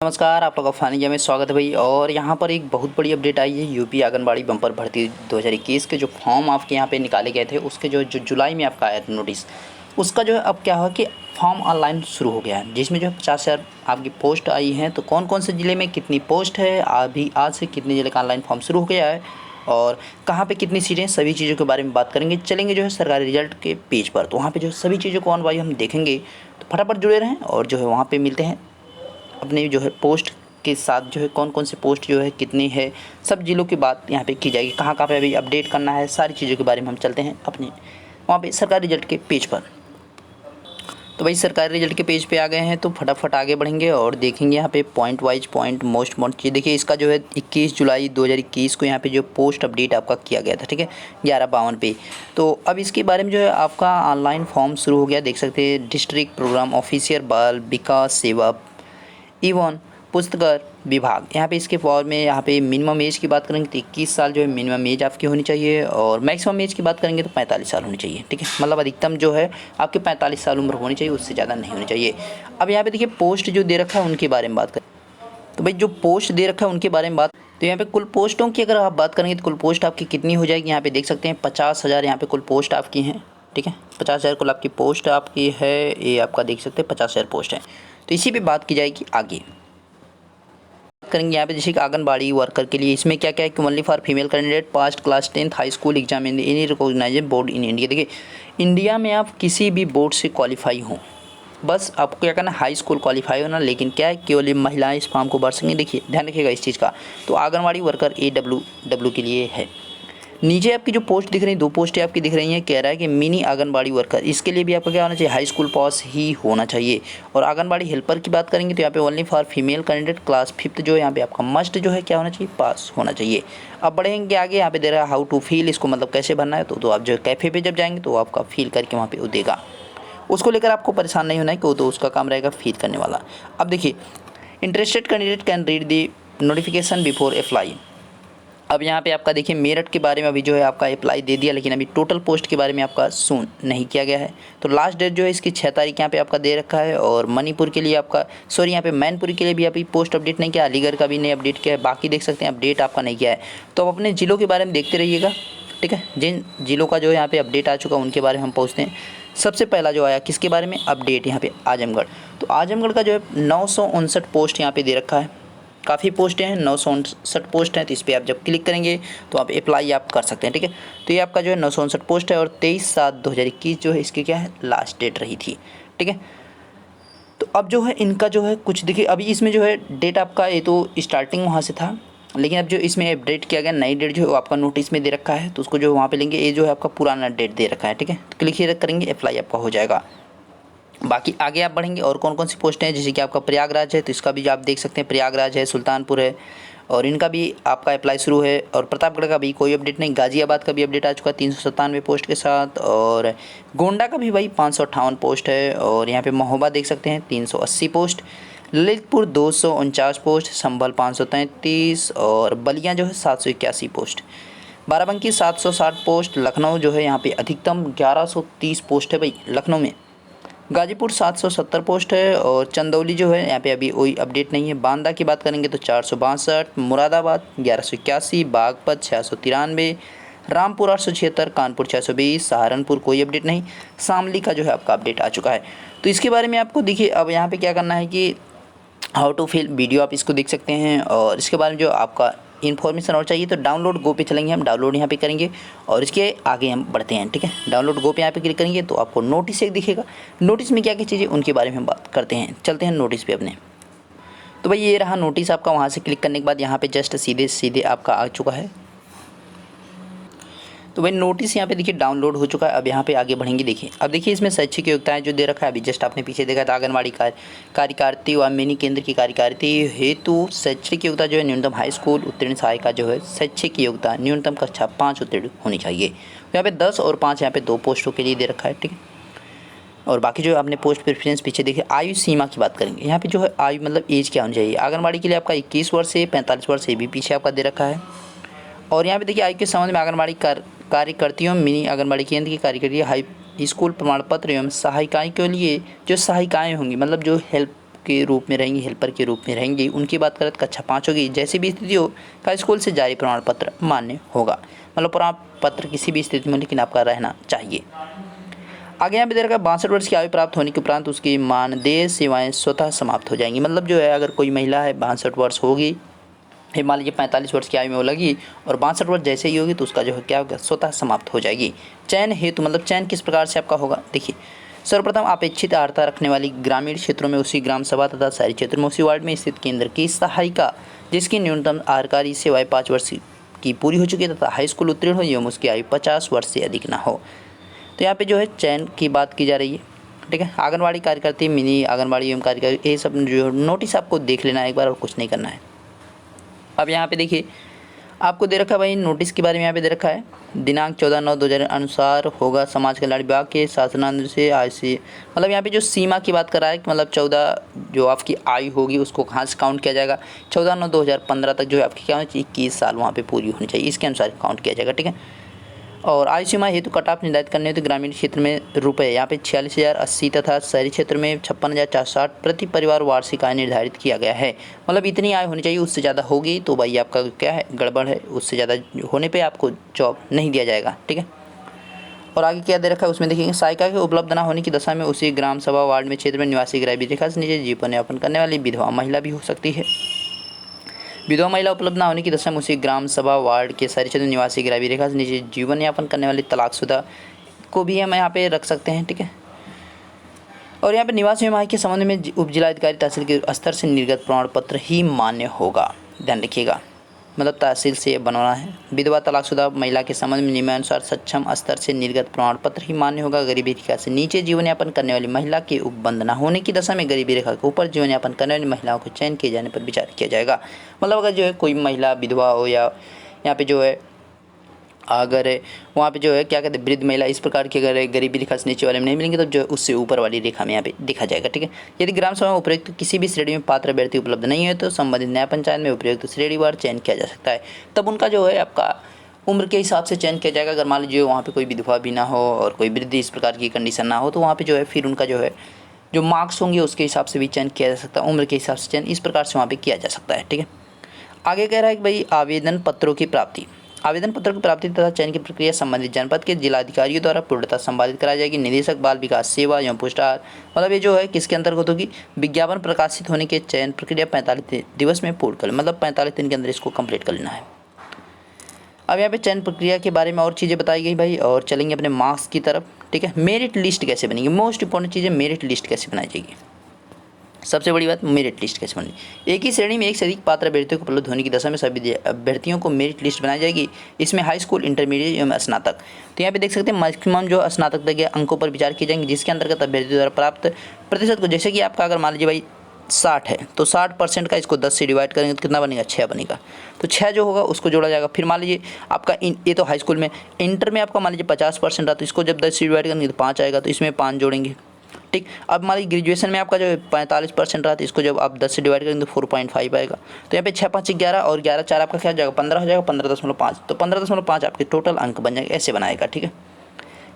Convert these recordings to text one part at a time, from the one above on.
नमस्कार, आप लोगों का फानिया में स्वागत है भाई। और यहाँ पर एक बहुत बड़ी अपडेट आई है। यूपी आंगनबाड़ी बम्पर भर्ती 2021 के जो फॉर्म आपके यहाँ पे निकाले गए थे, उसके जो जुलाई में आपका आया था नोटिस, उसका जो है अब क्या हुआ कि फॉर्म ऑनलाइन शुरू हो गया है, जिसमें जो है 50,000 आपकी पोस्ट आई हैं। तो कौन कौन से ज़िले में कितनी पोस्ट है, अभी आज से कितने ज़िले का ऑनलाइन फॉर्म शुरू हो गया है और कहाँ पे कितनी सीटें, सभी चीज़ों के बारे में बात करेंगे। चलेंगे जो है सरकारी रिजल्ट के पेज पर, तो वहाँ पे जो है सभी चीज़ों को ऑन बाई हम देखेंगे। तो फटाफट जुड़े रहें और जो है वहाँ पे मिलते हैं अपनी जो है पोस्ट के साथ, जो है कौन कौन से पोस्ट जो है कितनी है, सब जिलों की बात यहाँ पे की जाएगी। कहाँ कहाँ पे अभी अपडेट करना है, सारी चीज़ों के बारे में हम चलते हैं अपने वहाँ पे सरकारी रिजल्ट के पेज पर। तो भाई सरकारी रिजल्ट के पेज पे आ गए हैं, तो फटाफट आगे बढ़ेंगे और देखेंगे यहाँ पे पॉइंट वाइज पॉइंट मोस्ट चीज़। देखिए इसका जो है 21 जुलाई 2021 को यहाँ पे जो पोस्ट अपडेट आपका किया गया था, ठीक है, 11:52 पे। तो अब इसके बारे में जो है आपका ऑनलाइन फॉर्म शुरू हो गया, देख सकते हैं। डिस्ट्रिक्ट प्रोग्राम ऑफिसर बाल विकास सेवा इवन पुस्तकर विभाग, यहाँ पे इसके फॉर्म में यहाँ पे मिनिमम एज की बात करेंगे तो 21 साल जो है मिनिमम एज आपकी होनी चाहिए, और मैक्सिमम एज की बात करेंगे तो 45 साल होनी चाहिए, ठीक है। मतलब अधिकतम जो है आपके 45 साल उम्र होनी चाहिए, उससे ज़्यादा नहीं होनी चाहिए। अब यहाँ पे देखिए पोस्ट जो दे रखा है उनके बारे में बात करें, तो भाई जो पोस्ट दे रखा है उनके बारे में बात, तो यहाँ पे कुल पोस्टों की अगर आप बात करेंगे तो कुल पोस्ट आपकी कितनी हो जाएगी, यहाँ पे देख सकते हैं 50,000 यहाँ पे कुल पोस्ट आपकी हैं, ठीक है। 50,000 कुल आपकी पोस्ट आपकी है, ये आपका देख सकते हैं 50,000 पोस्ट है। तो इसी पे बात की जाएगी आगे करेंगे। यहाँ पे जैसे कि आंगनबाड़ी वर्कर के लिए इसमें क्या क्या है कि only for female candidate passed class 10th high school exam in any recognized board in India. देखिए इंडिया में आप किसी भी बोर्ड से क्वालिफाई हों, बस आपको क्या करना है, हाई स्कूल क्वालिफाई होना। लेकिन क्या है, केवल महिलाएं इस फॉर्म को भर सकेंगी। देखिए ध्यान रखिएगा इस चीज़ का। तो आंगनबाड़ी वर्कर AWW के लिए है। नीचे आपकी जो पोस्ट दिख रही है, 2 पोस्टें आपकी दिख रही हैं, कह रहा है कि मिनी आंगनबाड़ी वर्कर, इसके लिए भी आपका क्या होना चाहिए, हाई स्कूल पास ही होना चाहिए। और आंगनबाड़ी हेल्पर की बात करेंगे तो यहाँ पे only for female candidate class 5th जो है यहाँ पे आपका मस्ट जो है क्या होना चाहिए, पास होना चाहिए। अब बढ़ेंगे आगे, यहाँ पे दे रहा है हाउ टू फिल, इसको मतलब कैसे भरना है। तो आप जो है कैफ़े पे जब जाएंगे तो आपका फिल करके वहाँ पे वो देगा, उसको लेकर आपको परेशान नहीं होना है कि वो तो उसका काम रहेगा फिल करने वाला। अब देखिए interested candidate can read the notification before apply. अब यहाँ पे आपका देखिए मेरठ के बारे में अभी जो है आपका अप्लाई दे दिया, लेकिन अभी टोटल पोस्ट के बारे में आपका सुन नहीं किया गया है। तो लास्ट डेट जो है इसकी 6 तारीख यहाँ पे आपका दे रखा है। और मणिपुर के लिए आपका यहाँ पे मैनपुरी के लिए भी अभी पोस्ट अपडेट नहीं किया, अलीगढ़ का भी नहीं अपडेट किया है, बाकी देख सकते हैं अपडेट आपका नहीं किया है। तो अब अपने ज़िलों के बारे में देखते रहिएगा, ठीक है। जिन ज़िलों का जो है यहाँ पे अपडेट आ चुका उनके बारे में हम पहुँचते हैं। सबसे पहला जो आया किसके बारे में अपडेट, यहाँ पे आजमगढ़। तो आजमगढ़ का जो है 959 पोस्ट यहाँ पे दे रखा है। काफ़ी पोस्टें हैं, 959 पोस्ट हैं। तो इस पर आप जब क्लिक करेंगे तो आप अप्लाई आप कर सकते हैं, ठीक है। तो ये आपका जो है 959 पोस्ट है और 23/7/2021 जो है इसकी क्या है लास्ट डेट रही थी, ठीक है। तो अब जो है इनका जो है कुछ देखिए, अभी इसमें जो है डेट आपका ये तो स्टार्टिंग वहाँ से था, लेकिन अब जो इसमें अपडेट किया गया नई डेट जो है वो आपका नोटिस में दे रखा है। तो उसको जो वहाँ पे लेंगे, ये जो है आपका पुराना डेट दे रखा है, ठीक है। तो क्लिक करेंगे अप्लाई आपका हो जाएगा। बाकी आगे आप बढ़ेंगे और कौन कौन सी पोस्टें हैं, जैसे कि आपका प्रयागराज है तो इसका भी आप देख सकते हैं, प्रयागराज है, सुल्तानपुर है और इनका भी आपका अप्लाई शुरू है। और प्रतापगढ़ का भी कोई अपडेट नहीं। गाज़ियाबाद का भी अपडेट आ चुका 397 पोस्ट के साथ। और गोंडा का भी भाई 558 पोस्ट है। और यहाँ पे महोबा देख सकते हैं 380 पोस्ट, ललितपुर 249 पोस्ट, संभल 533 और बलिया जो है 781 पोस्ट, बाराबंकी 760 पोस्ट, लखनऊ जो है यहाँ पे अधिकतम 1130 पोस्ट है भाई लखनऊ में, गाजीपुर 770 पोस्ट है और चंदौली जो है यहाँ पे अभी कोई अपडेट नहीं है। बांदा की बात करेंगे तो 462, मुरादाबाद 1181, बागपत 693, रामपुर 876, कानपुर 620, सहारनपुर कोई अपडेट नहीं, शामली का जो है आपका अपडेट आ चुका है। तो इसके बारे में आपको देखिए अब यहाँ पे क्या करना है कि हाउ टू फिल वीडियो आप इसको देख सकते हैं। और इसके बारे में जो आपका इन्फॉर्मेशन और चाहिए तो डाउनलोड गो पे चलेंगे, हम डाउनलोड यहाँ पे करेंगे और इसके आगे हम बढ़ते हैं, ठीक है। डाउनलोड गो पे यहाँ पे क्लिक करेंगे तो आपको नोटिस एक दिखेगा। नोटिस में क्या क्या चीज़ें उनके बारे में हम बात करते हैं, चलते हैं नोटिस पे अपने। तो भाई ये रहा नोटिस आपका, वहाँ से क्लिक करने के बाद यहाँ पे जस्ट सीधे सीधे आपका आ चुका है। तो भाई नोटिस यहाँ पे देखिए डाउनलोड हो चुका है। अब यहाँ पे आगे बढ़ेंगे, देखिए अब देखिए इसमें शैक्षिक योग्यताएं जो दे रखा है, अभी जस्ट आपने पीछे देखा था आंगनबाड़ी कार्यकारिणी व मिनी केंद्र की कार्यकारिणी हेतु शैक्षिक योग्यता जो है न्यूनतम हाई स्कूल उत्तीर्ण सहायिका जो है शैक्षिक योग्यता न्यूनतम कक्षा 5 उत्तीर्ण होनी चाहिए। तो यहाँ पे 10 और 5 यहाँ पे 2 पोस्टों के लिए दे रखा है, ठीक है। और बाकी जो आपने पोस्ट प्रेफरेंस पीछे देखिए, आयु सीमा की बात करेंगे, यहाँ पे जो है आयु मतलब एज क्या होनी चाहिए। आंगनबाड़ी के लिए आपका 21 वर्ष से 45 वर्ष से भी पीछे आपका दे रखा है। और यहाँ पे देखिए आयु के संबंध में आंगनबाड़ी कार्यकर्तियों मिनी आंगनबाड़ी केंद्र की कार्यकर्ती हाई स्कूल प्रमाण पत्र एवं सहायिकाएँ के लिए जो सहायिकाएँ होंगी, मतलब जो हेल्प के रूप में रहेंगी, हेल्पर के रूप में रहेंगी, उनकी बात करें तो कक्षा 5 होगी। जैसी भी स्थिति हो का स्कूल से जारी प्रमाण पत्र मान्य होगा, मतलब प्रमाण पत्र किसी भी स्थिति में लेकिन आपका रहना चाहिए। आगे यहाँ पे दे रखा है 62 वर्ष की आयु प्राप्त होने के उपरांत उसकी मानदेय सेवाएं स्वतः समाप्त हो जाएंगी। मतलब जो है अगर कोई महिला है 62 वर्ष होगी, मान लीजिए 45 वर्ष की आयु में वो लगी और 62 वर्ष जैसे ही होगी तो उसका जो है क्या होगा, स्वतः समाप्त हो जाएगी। चयन हेतु मतलब चयन किस प्रकार से आपका होगा, देखिए सर्वप्रथम अपेक्षित अर्हता रखने वाली ग्रामीण क्षेत्रों में उसी ग्राम सभा तथा शहरी क्षेत्रों में उसी वार्ड में स्थित केंद्र की सहायिका जिसकी न्यूनतम आरकारी सेवाएं 5 वर्ष की पूरी हो चुकी है तथा हाई स्कूल उत्तीर्ण हो एवं उसकी आयु 50 वर्ष से अधिक ना हो। तो यहाँ पे जो है चयन की बात की जा रही है, ठीक है। आंगनबाड़ी कार्यकर्ता, मिनी आंगनबाड़ी एवं कार्यकर्ता, ये सब जो नोटिस आपको देख लेना है एक बार और कुछ नहीं करना है। अब यहाँ पे देखिए आपको दे रखा है भाई नोटिस के बारे में, यहाँ पे दे रखा है दिनांक 14/9/2000 अनुसार होगा समाज कल्याण विभाग के शासनांतर से आयु से, मतलब यहाँ पे जो सीमा की बात कर रहा है कि मतलब 14 जो आपकी आयु होगी उसको कहाँ से काउंट किया जाएगा, 14/9/2015 तक जो है आपकी क्या होनी चाहिए, 21 साल वहाँ पे पूरी होनी चाहिए, इसके अनुसार काउंट किया जाएगा, ठीक है। और आयु सीमा हेतु कट ऑफ निर्धारित करने हेतु ग्रामीण क्षेत्र में रुपये यहाँ पे 46,080 तथा शहरी क्षेत्र में 56,460 प्रति परिवार वार्षिक आय निर्धारित किया गया है। मतलब इतनी आय होनी चाहिए, उससे ज़्यादा होगी तो भाई आपका क्या है, गड़बड़ है, उससे ज़्यादा होने पे आपको जॉब नहीं दिया जाएगा, ठीक है। और आगे क्या दे रखा है उसमें देखेंगे, सहायिका के उपलब्ध न होने की दशा में उसी ग्राम सभा वार्ड में क्षेत्र में निवासी गरीबी रेखा से नीचे जीवन यापन करने वाली विधवा महिला भी हो सकती है। विधवा महिला उपलब्ध न होने की दशा में उसी ग्राम सभा वार्ड के शहरी क्षेत्र निवासी गरीबी रेखा से नीचे जीवन यापन करने वाली तलाकशुदा को भी हम यहाँ पे रख सकते हैं, ठीक है। और यहाँ पे निवास एवं आय के संबंध में उप जिलाधिकारी तहसील के स्तर से निर्गत प्रमाण पत्र ही मान्य होगा, ध्यान रखिएगा, मतलब तहसील से बनवाना है। विधवा तलाकशुदा महिला के संबंध में नियमानुसार सक्षम स्तर से निर्गत प्रमाण पत्र ही मान्य होगा। गरीबी रेखा से नीचे जीवन यापन करने वाली महिला के उपबंध न होने की दशा में गरीबी रेखा के ऊपर जीवन यापन करने वाली महिलाओं को चयन किए जाने पर विचार किया जाएगा। मतलब अगर जो है कोई महिला विधवा हो या यहाँ पे जो है अगर वहाँ पे जो है क्या कहते हैं वृद्ध महिला, इस प्रकार की अगर गरीबी रेखा से नीचे वाले में नहीं मिलेंगे तो जो उससे ऊपर वाली रेखा में यहाँ पे देखा जाएगा, ठीक है। यदि ग्राम सभा में उपयुक्त किसी भी श्रेणी में पात्र अभ्यर्थी उपलब्ध नहीं है तो संबंधित न्याय पंचायत में उपयुक्त श्रेणीवार चयन किया जा सकता है। तब उनका जो है आपका उम्र के हिसाब से चयन किया जाएगा। अगर मान लीजिए वहाँ पर कोई विधवा भी ना हो और कोई वृद्ध इस प्रकार की कंडीशन ना हो तो वहाँ पर जो है फिर उनका जो है जो मार्क्स होंगे उसके हिसाब से भी चयन किया जा सकता है, उम्र के हिसाब से चयन इस प्रकार से वहाँ पर किया जा सकता है, ठीक है। आगे कह रहा है कि भाई आवेदन पत्रों की प्राप्ति, आवेदन पत्र की प्राप्ति तथा चयन की प्रक्रिया संबंधित जनपद के जिलाधिकारियों द्वारा पूर्णतः संपादित कराई जाएगी। निदेशक बाल विकास सेवा एवं पुरस्कार, मतलब ये जो है किसके अंतर्गत होगी, विज्ञापन प्रकाशित होने के चयन प्रक्रिया 45 दिवस में पूर्ण कर, मतलब 45 दिन के अंदर इसको कंप्लीट कर लेना है। अब यहाँ पे चयन प्रक्रिया के बारे में और चीज़ें बताई गई भाई, और चलेंगे अपने मार्क्स की तरफ, ठीक है। मेरिट लिस्ट कैसे बनेगी, मोस्ट इंपॉर्टेंट चीज़ है मेरिट लिस्ट कैसे बनाई जाएगी। सबसे बड़ी बात मेरिट लिस्ट कैसे बनी, एक ही श्रेणी में एक से अधिक पात्र अभ्यर्थियों को उपलब्ध होने की दशा में सभी अभ्यर्थियों को मेरिट लिस्ट बनाई जाएगी। इसमें हाई स्कूल, इंटरमीडिएट एवं स्नातक, तो यहाँ पे देख सकते हैं मैक्सिमम जो स्नातक तक के अंकों पर विचार किए जाएंगे जिसके अंतर्गत अभ्यर्थी द्वारा प्राप्त प्रतिशत को, जैसे कि आपका अगर मान लीजिए भाई 60 है तो 60% का इसको 10 से डिवाइड करेंगे तो कितना बनेगा, 6 बनेगा। तो 6 जो होगा उसको जोड़ा जाएगा। फिर मान लीजिए आपका ये तो हाई स्कूल में, इंटर में आपका मान लीजिए 50% रहा तो इसको जब 10 से डिवाइड करेंगे तो 5 आएगा, तो इसमें 5 जोड़ेंगे, ठीक। अब मान लीजिए ग्रेजुएशन में आपका जो 45% रहा तो इसको जब आप 10 से डिवाइड करेंगे तो 4.5 आएगा। तो यहाँ पे 6 5 11 और 11 4 आपका क्या हो जाएगा, 15 हो जाएगा, 15.5, तो 15.5 आपके टोटल अंक बन जाएंगे, ऐसे बनाएगा, ठीक है।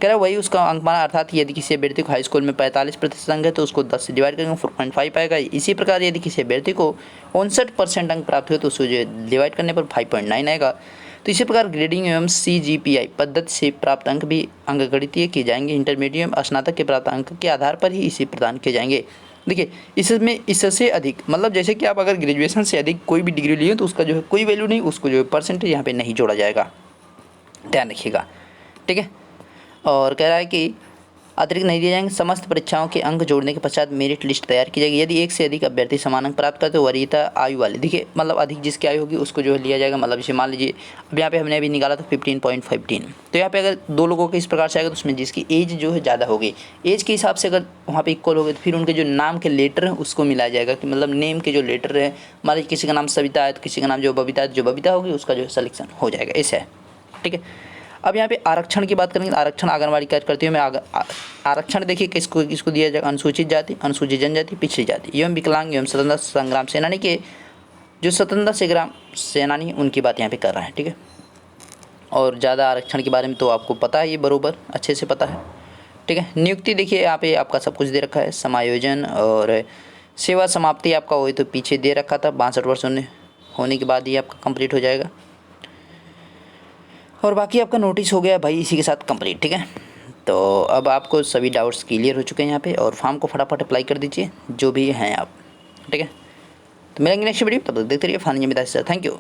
कह रहा है वही उसका अंक माना, अर्थात यदि किसी अभ्यर्थी को हाई स्कूल में 45% अंक है तो उसको 10 से डिवाइड करेंगे 4.5 आएगा। इसी प्रकार यदि किसी अभ्यर्थी को 59% अंक प्राप्त हुए तो उसको जो डिवाइड करने पर 5.9 आएगा। तो इसी प्रकार ग्रेडिंग एवं CGPI पद्धति से प्राप्त अंक भी अंकगणितीय किए जाएंगे। इंटरमीडिएट एवं स्नातक के प्राप्त अंक के आधार पर ही इसे प्रदान किए जाएंगे। देखिए इसमें इससे अधिक, मतलब जैसे कि आप अगर ग्रेजुएशन से अधिक कोई भी डिग्री लिए तो उसका जो है कोई वैल्यू नहीं, उसको जो है परसेंटेज यहाँ पे नहीं जोड़ा जाएगा, ध्यान रखिएगा, ठीक है। और कह रहा है कि अतिरिक्त नहीं दिए जाएंगे। समस्त परीक्षाओं के अंक जोड़ने के पश्चात मेरिट लिस्ट तैयार की जाएगी। यदि एक से अधिक अभ्यर्थी समान अंक प्राप्त करते तो वरीयता आयु वाले, देखिए मतलब अधिक जिसकी आयु होगी उसको जो है लिया जाएगा। मतलब जैसे मान लीजिए अब यहाँ पे हमने अभी निकाला था 15.15, तो यहाँ पे अगर दो लोगों के इस प्रकार से आएगा तो उसमें जिसकी एज जो है ज़्यादा होगी, एज के हिसाब से अगर वहाँ पे इक्वल हो गए तो फिर उनके जो नाम के लेटर हैं उसको मिलाया जाएगा, कि मतलब नेम के जो लेटर है, मान लीजिए किसी का नाम सविता है तो किसी का नाम जो बबीता है, जो बबीता होगी उसका जो है सिलेक्शन हो जाएगा, ऐसा है, ठीक है। अब यहाँ पे आरक्षण की बात करेंगे। आरक्षण आंगनबाड़ी कार्यकर्तियों में आरक्षण देखिए किसको किसको दिया जाएगा, अनुसूचित जाति, अनुसूचित जनजाति, पिछड़ी जाति एवं विकलांग एवं स्वतंत्रता संग्राम सेनानी के जो स्वतंत्रता संग्राम सेनानी उनकी बात यहाँ पे कर रहा है, ठीक है। और ज़्यादा आरक्षण के बारे में तो आपको पता है, ये बरोबर अच्छे से पता है, ठीक है। नियुक्ति देखिए यहाँ पे आपका सब कुछ दे रखा है, समायोजन और सेवा समाप्ति आपका वही तो पीछे दे रखा था, 62 वर्ष होने के बाद ही आपका कंप्लीट हो जाएगा। और बाकी आपका नोटिस हो गया भाई इसी के साथ कंप्लीट, ठीक है। तो अब आपको सभी डाउट्स क्लियर हो चुके हैं यहाँ पे, और फॉर्म को फटाफट अप्लाई कर दीजिए जो भी हैं आप, ठीक है। तो मिलेंगे नेक्स्ट वीडियो, तब तक देखते रहिए फानी जमीदार से। Thank you.